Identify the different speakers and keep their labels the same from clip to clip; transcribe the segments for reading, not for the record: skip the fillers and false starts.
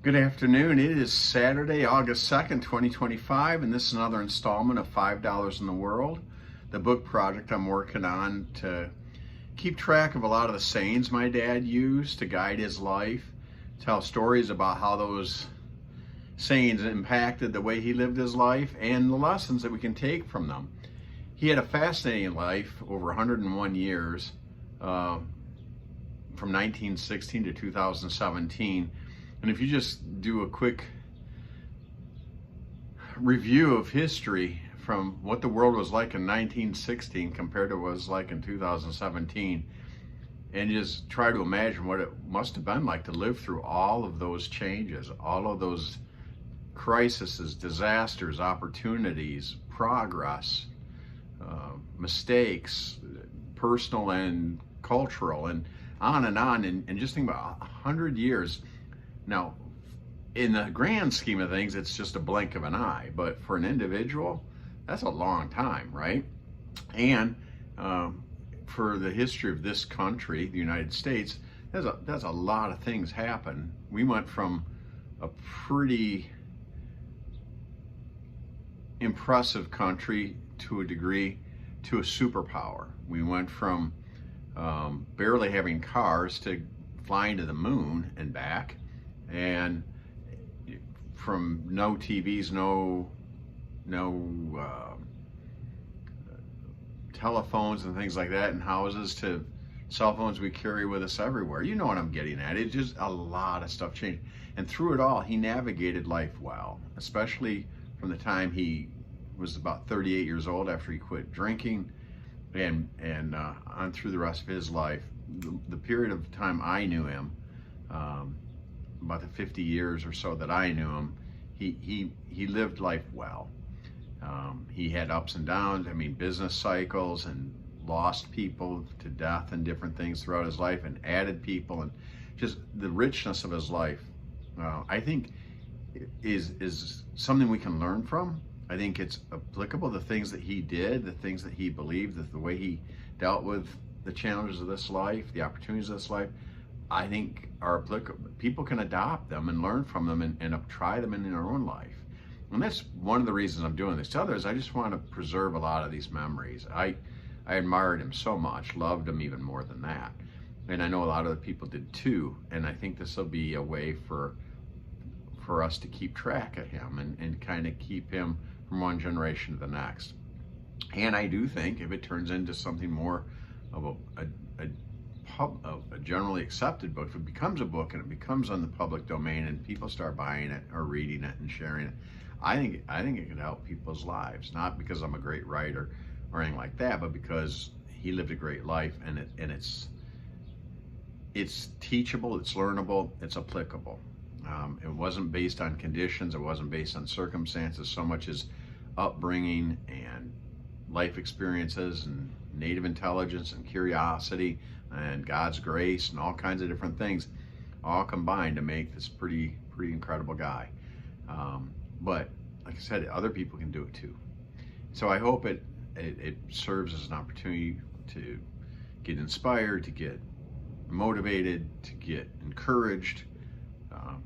Speaker 1: Good afternoon. It is Saturday, August 2nd, 2025, and this is another installment of $5 in the World, the book project I'm working on to keep track of a lot of the sayings my dad used to guide his life, tell stories about how those sayings impacted the way he lived his life, and the lessons that we can take from them. He had a fascinating life over 101 years, from 1916 to 2017. And if you just do a quick review of history from what the world was like in 1916 compared to what it was like in 2017, and you just try to imagine what it must have been like to live through all of those changes, all of those crises, disasters, opportunities, progress, mistakes, personal and cultural, and on and on. And just think about 100 years. Now, in the grand scheme of things, it's just a blink of an eye, but for an individual, that's a long time, right? And for the history of this country, the United States, there's a lot of things happen. We went from a pretty impressive country to a degree to a superpower. We went from barely having cars to flying to the moon and back, and from no TVs, no telephones and things like that in houses to cell phones we carry with us everywhere. You know what I'm getting at. It's just a lot of stuff changed. And through it all, he navigated life well, especially from the time he was about 38 years old after he quit drinking, and on through the rest of his life. The period of time I knew him, about the 50 years or so that I knew him, he lived life well. He had ups and downs, business cycles, and lost people to death and different things throughout his life, and added people, and just the richness of his life, I think is something we can learn from. I think it's applicable, the things that he did, the things that he believed, the way he dealt with the challenges of this life, the opportunities of this life, I think are applicable. People can adopt them and learn from them and try them in their own life. And that's one of the reasons I'm doing this. To others, I just want to preserve a lot of these memories. I admired him so much, loved him even more than that. And I know a lot of other people did too. And I think this will be a way for us to keep track of him and kind of keep him from one generation to the next. And I do think if it turns into something more of a generally accepted book, if it becomes a book and it becomes on the public domain and people start buying it or reading it and sharing it, I think it could help people's lives. Not because I'm a great writer or anything like that, but because he lived a great life, and it's teachable, it's learnable, it's applicable. It wasn't based on conditions, it wasn't based on circumstances so much as upbringing and life experiences and native intelligence and curiosity and God's grace and all kinds of different things, all combined to make this pretty incredible guy. But like I said, other people can do it too. So I hope it serves as an opportunity to get inspired, to get motivated, to get encouraged,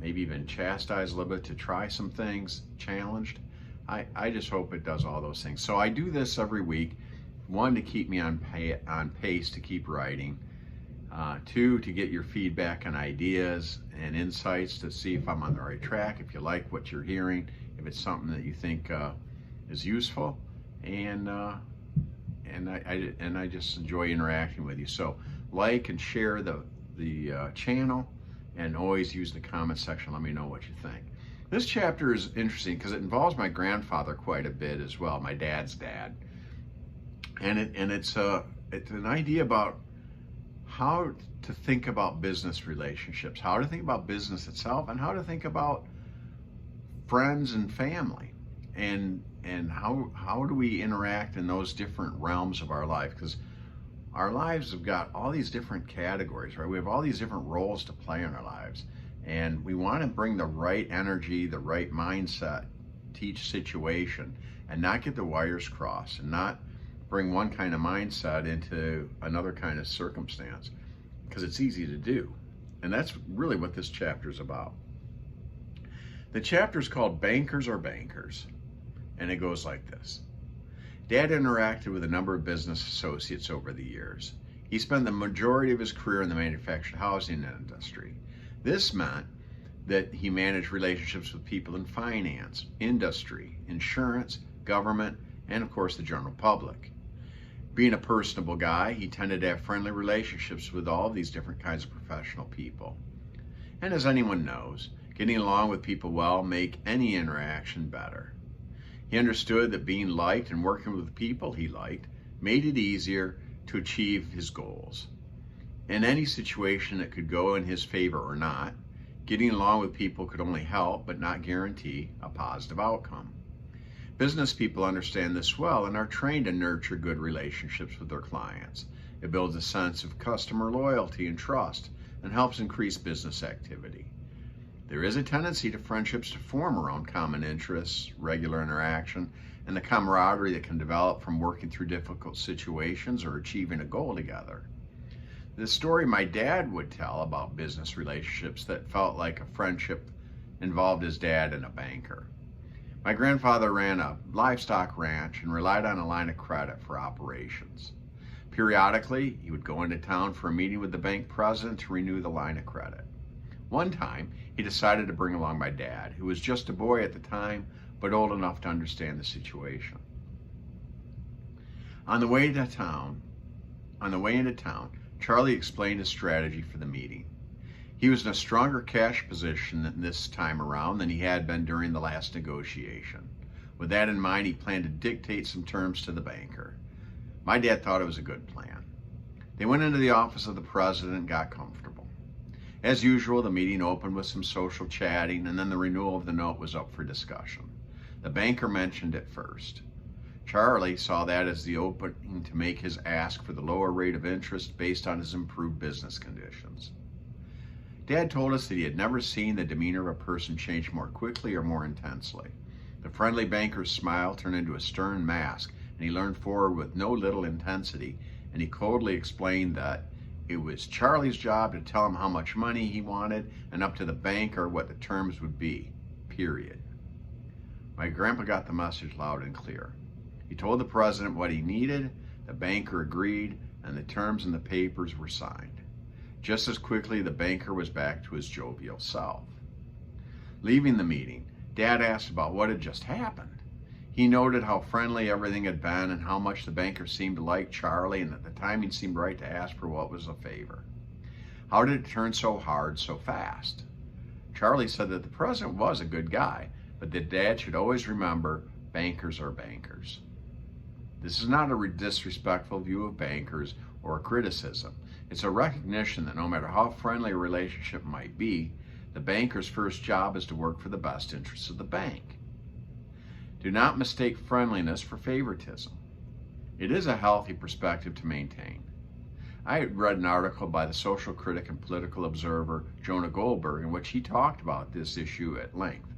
Speaker 1: maybe even chastised a little bit, to try some things, challenged. I just hope it does all those things. So I do this every week. One, to keep me on pace to keep writing. Two, to get your feedback and ideas and insights to see if I'm on the right track, if you like what you're hearing, if it's something that you think is useful, and I just enjoy interacting with you. So like and share the channel, and always use the comment section. Let me know what you think. This chapter is interesting because it involves my grandfather quite a bit as well, my dad's dad, and it's an idea about how to think about business relationships, how to think about business itself, and how to think about friends and family, and how do we interact in those different realms of our life, because our lives have got all these different categories, right? We have all these different roles to play in our lives, and we want to bring the right energy, the right mindset to each situation, and not get the wires crossed, and not bring one kind of mindset into another kind of circumstance, because it's easy to do. And that's really what this chapter is about. The chapter is called Bankers Are Bankers, and it goes like this. Dad interacted with a number of business associates over the years. He spent the majority of his career in the manufactured housing industry. This meant that he managed relationships with people in finance, industry, insurance, government, and of course the general public. Being a personable guy, he tended to have friendly relationships with all of these different kinds of professional people. And as anyone knows, getting along with people well make any interaction better. He understood that being liked and working with people he liked made it easier to achieve his goals. In any situation that could go in his favor or not, getting along with people could only help but not guarantee a positive outcome. Business people understand this well and are trained to nurture good relationships with their clients. It builds a sense of customer loyalty and trust and helps increase business activity. There is a tendency to friendships to form around common interests, regular interaction, and the camaraderie that can develop from working through difficult situations or achieving a goal together. The story my dad would tell about business relationships that felt like a friendship involved his dad and a banker. My grandfather ran a livestock ranch and relied on a line of credit for operations. Periodically, he would go into town for a meeting with the bank president to renew the line of credit. One time, he decided to bring along my dad, who was just a boy at the time, but old enough to understand the situation. On the way into town, Charlie explained his strategy for the meeting. He was in a stronger cash position this time around than he had been during the last negotiation. With that in mind, he planned to dictate some terms to the banker. My dad thought it was a good plan. They went into the office of the president and got comfortable. As usual, the meeting opened with some social chatting, and then the renewal of the note was up for discussion. The banker mentioned it first. Charlie saw that as the opening to make his ask for the lower rate of interest based on his improved business conditions. Dad told us that he had never seen the demeanor of a person change more quickly or more intensely. The friendly banker's smile turned into a stern mask, and he leaned forward with no little intensity, and he coldly explained that it was Charlie's job to tell him how much money he wanted and up to the banker what the terms would be, period. My grandpa got the message loud and clear. He told the president what he needed, the banker agreed, and the terms in the papers were signed. Just as quickly, the banker was back to his jovial self. Leaving the meeting, Dad asked about what had just happened. He noted how friendly everything had been and how much the banker seemed to like Charlie, and that the timing seemed right to ask for what was a favor. How did it turn so hard so fast? Charlie said that the president was a good guy, but that Dad should always remember bankers are bankers. This is not a disrespectful view of bankers or a criticism. It's a recognition that no matter how friendly a relationship might be, the banker's first job is to work for the best interests of the bank. Do not mistake friendliness for favoritism. It is a healthy perspective to maintain. I had read an article by the social critic and political observer Jonah Goldberg in which he talked about this issue at length.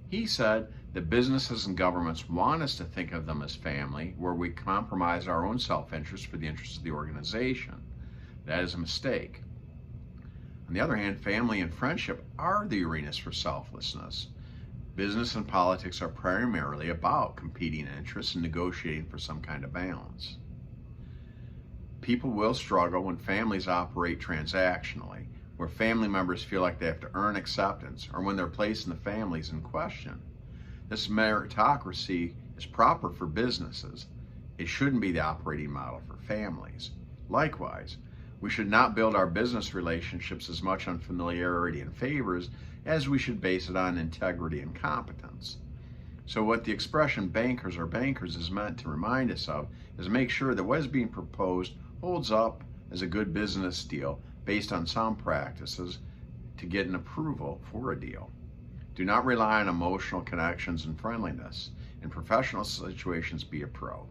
Speaker 1: He said that businesses and governments want us to think of them as family, where we compromise our own self-interest for the interests of the organization. That is a mistake. On the other hand, family and friendship are the arenas for selflessness. Business and politics are primarily about competing interests and negotiating for some kind of balance. People will struggle when families operate transactionally, where family members feel like they have to earn acceptance, or when their place in the family is in question. This meritocracy is proper for businesses. It shouldn't be the operating model for families. Likewise, we should not build our business relationships as much on familiarity and favors as we should base it on integrity and competence. So what the expression bankers are bankers is meant to remind us of is make sure that what is being proposed holds up as a good business deal based on sound practices to get an approval for a deal. Do not rely on emotional connections and friendliness. In professional situations, be a pro.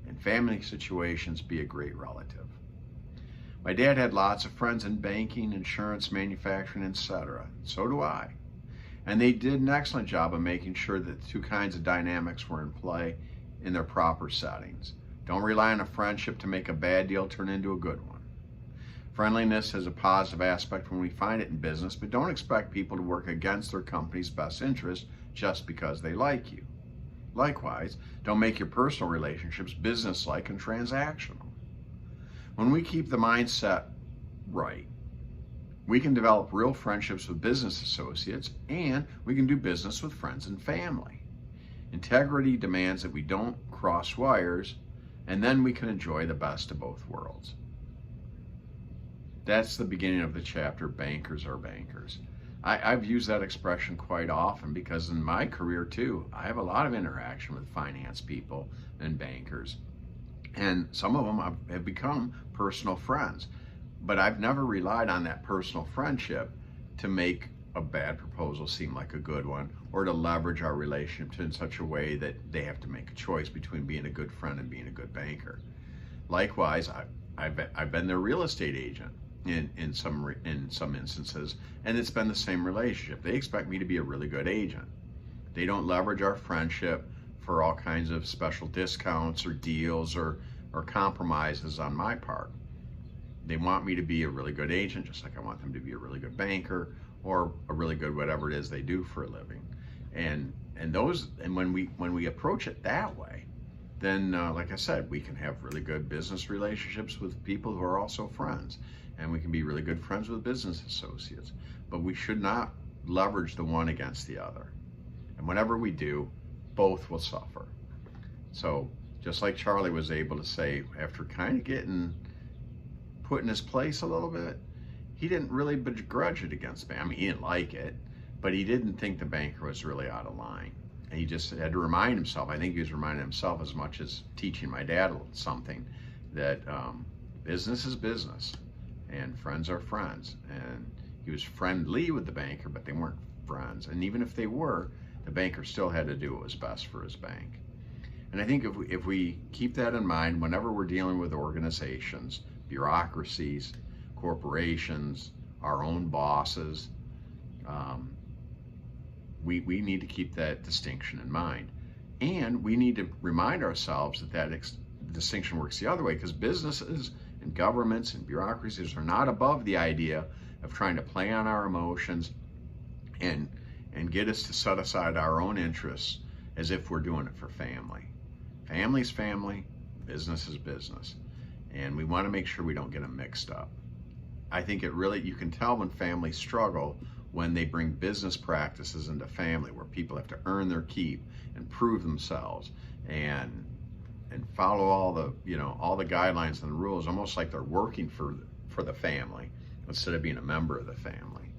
Speaker 1: In family situations, be a great relative. My dad had lots of friends in banking, insurance, manufacturing, etc. So do I. And they did an excellent job of making sure that the two kinds of dynamics were in play in their proper settings. Don't rely on a friendship to make a bad deal turn into a good one. Friendliness has a positive aspect when we find it in business, but don't expect people to work against their company's best interest just because they like you. Likewise, don't make your personal relationships business-like and transactional. When we keep the mindset right, we can develop real friendships with business associates, and we can do business with friends and family. Integrity demands that we don't cross wires, and then we can enjoy the best of both worlds. That's the beginning of the chapter, Bankers Are Bankers. I've used that expression quite often because in my career too, I have a lot of interaction with finance people and bankers. And some of them have become personal friends. But I've never relied on that personal friendship to make a bad proposal seem like a good one, or to leverage our relationship in such a way that they have to make a choice between being a good friend and being a good banker. Likewise, I've been their real estate agent in some instances, and it's been the same relationship. They expect me to be a really good agent. They don't leverage our friendship for all kinds of special discounts or deals or compromises on my part. They want me to be a really good agent, just like I want them to be a really good banker or a really good whatever it is they do for a living. And when we approach it that way, then like I said, we can have really good business relationships with people who are also friends, and we can be really good friends with business associates. But we should not leverage the one against the other. And whenever we do, both will suffer. So just like Charlie was able to say, after kind of getting put in his place a little bit, he didn't really begrudge it against me. I mean, he didn't like it, but he didn't think the banker was really out of line. And he just had to remind himself, I think he was reminding himself as much as teaching my dad something, that business is business and friends are friends. And he was friendly with the banker, but they weren't friends. And even if they were, the banker still had to do what was best for his bank. And I think if we keep that in mind whenever we're dealing with organizations, bureaucracies, corporations, our own bosses, we need to keep that distinction in mind. And we need to remind ourselves that distinction works the other way, because businesses and governments and bureaucracies are not above the idea of trying to play on our emotions and get us to set aside our own interests as if we're doing it for family. Family's family, business is business. And we want to make sure we don't get them mixed up. I think you can tell when families struggle when they bring business practices into family, where people have to earn their keep and prove themselves and follow all the guidelines and the rules, almost like they're working for the family instead of being a member of the family.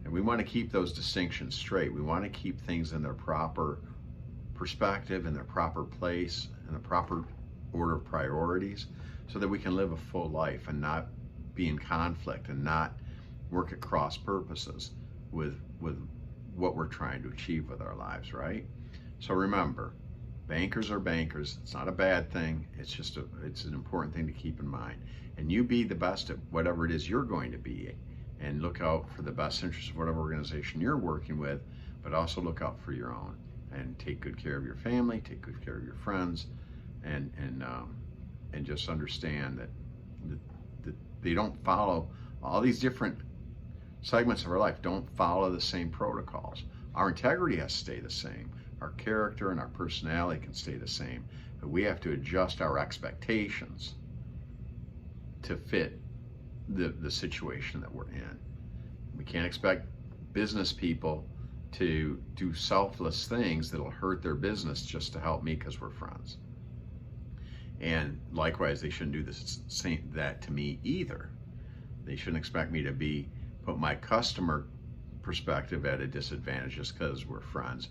Speaker 1: And we want to keep those distinctions straight. We want to keep things in their proper perspective, in their proper place, in the proper order of priorities, so that we can live a full life and not be in conflict and not work at cross purposes with what we're trying to achieve with our lives, right? So remember, bankers are bankers. It's not a bad thing. It's an important thing to keep in mind. And you be the best at whatever it is you're going to be, and look out for the best interest of whatever organization you're working with, but also look out for your own, and take good care of your family, take good care of your friends, and just understand that they don't follow all these different segments of our life, don't follow the same protocols. Our integrity has to stay the same. Our character and our personality can stay the same, but we have to adjust our expectations to fit the situation that we're in. We can't expect business people to do selfless things that'll hurt their business just to help me because we're friends. And likewise, they shouldn't do that to me either. They shouldn't expect me to put my customer perspective at a disadvantage just because we're friends.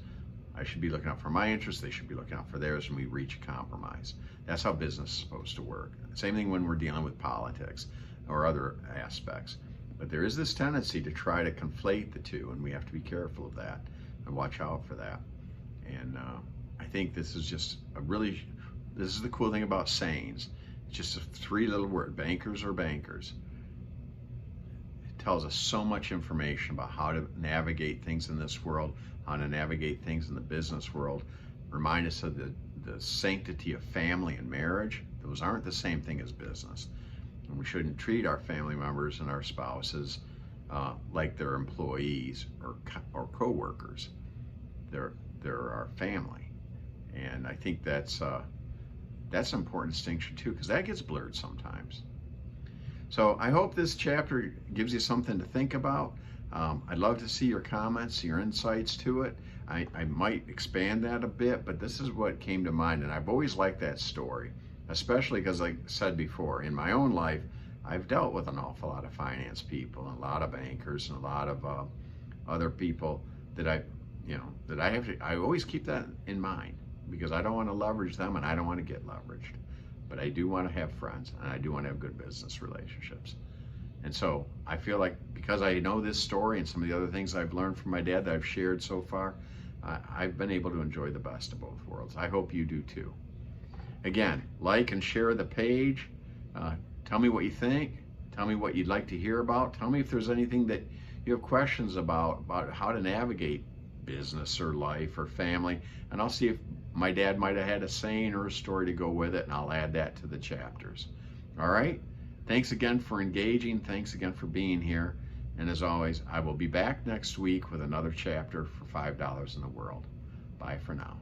Speaker 1: I should be looking out for my interests, they should be looking out for theirs, and we reach a compromise. That's how business is supposed to work. Same thing when we're dealing with politics or other aspects. But there is this tendency to try to conflate the two, and we have to be careful of that and watch out for that. And I think this is the cool thing about sayings. It's just a 3 little word, bankers are bankers. It tells us so much information about how to navigate things in this world, how to navigate things in the business world. Remind us of the sanctity of family and marriage. Those aren't the same thing as business. And we shouldn't treat our family members and our spouses like they're employees or co-workers. They're our family, and I think that's an important distinction too, because that gets blurred sometimes. So I hope this chapter gives you something to think about. I'd love to see your comments, your insights to it. I might expand that a bit, but this is what came to mind, and I've always liked that story, especially because, like I said before, in my own life, I've dealt with an awful lot of finance people and a lot of bankers and a lot of other people that I always keep that in mind, because I don't want to leverage them and I don't want to get leveraged. But I do want to have friends, and I do want to have good business relationships. And so I feel like, because I know this story and some of the other things I've learned from my dad that I've shared so far, I've been able to enjoy the best of both worlds. I hope you do too. Again, like and share the page. Tell me what you think. Tell me what you'd like to hear about. Tell me if there's anything that you have questions about how to navigate business or life or family. And I'll see if my dad might have had a saying or a story to go with it, and I'll add that to the chapters. All right? Thanks again for engaging. Thanks again for being here. And as always, I will be back next week with another chapter for $5 in the World. Bye for now.